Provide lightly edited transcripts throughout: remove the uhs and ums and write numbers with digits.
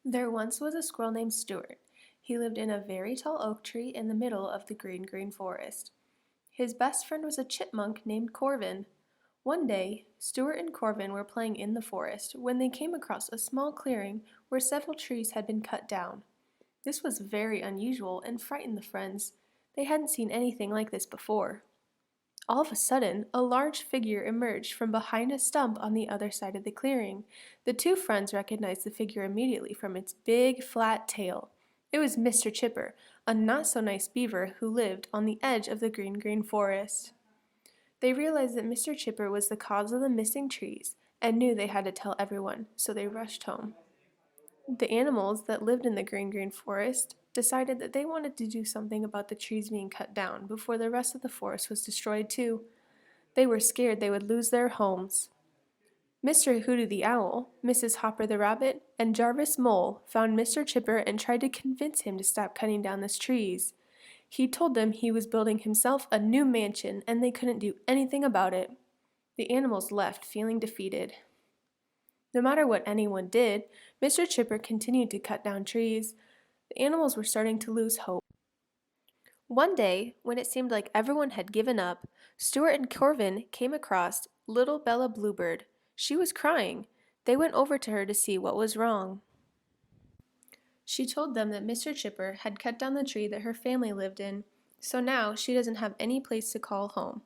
There once was a squirrel named Stuart. He lived in a very tall oak tree in the middle of the green forest. His best friend was a chipmunk named Corvin. One day, Stuart and Corvin were playing in the forest when they came across a small clearing where several trees had been cut down. This was very unusual and frightened the friends. They hadn't seen anything like this before. All of a sudden, a large figure emerged from behind a stump on the other side of the clearing. The two friends recognized the figure immediately from its big, flat tail. It was Mr. Chipper, a not-so-nice beaver who lived on the edge of the green forest. They realized that Mr. Chipper was the cause of the missing trees and knew they had to tell everyone, so they rushed home. The animals that lived in the green forest decided that they wanted to do something about the trees being cut down before the rest of the forest was destroyed too. They were scared they would lose their homes. Mr. Hooty the Owl, Mrs. Hopper the Rabbit, and Jarvis Mole found Mr. Chipper and tried to convince him to stop cutting down the trees. He told them he was building himself a new mansion and they couldn't do anything about it. The animals left feeling defeated. No matter what anyone did, Mr. Chipper continued to cut down trees. The animals were starting to lose hope. One day, when it seemed like everyone had given up, Stuart and Corvin came across little Bella Bluebird. She was crying. They went over to her to see what was wrong. She told them that Mr. Chipper had cut down the tree that her family lived in, so now she doesn't have any place to call home.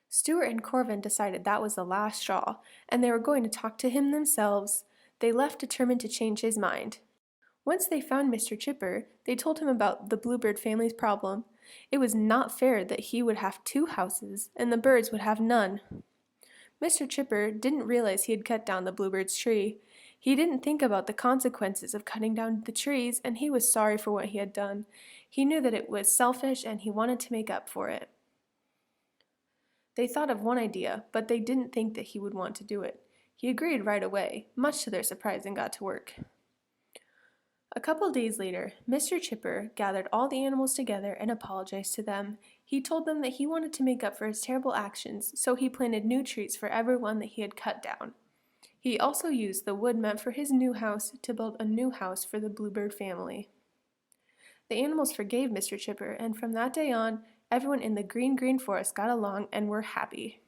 Stuart and Corvin decided that was the last straw, and they were going to talk to him themselves. They left determined to change his mind. Once they found Mr. Chipper, they told him about the Bluebird family's problem. It was not fair that he would have two houses, and the birds would have none. Mr. Chipper didn't realize he had cut down the bluebird's tree. He didn't think about the consequences of cutting down the trees, and he was sorry for what he had done. He knew that it was selfish, and he wanted to make up for it. They thought of one idea, but they didn't think that he would want to do it. He agreed right away, much to their surprise, and got to work. A couple days later, Mr. Chipper gathered all the animals together and apologized to them. He told them that he wanted to make up for his terrible actions, so he planted new trees for everyone that he had cut down. He also used the wood meant for his new house to build a new house for the Bluebird family. The animals forgave Mr. Chipper, and from that day on, everyone in the green forest got along and were happy.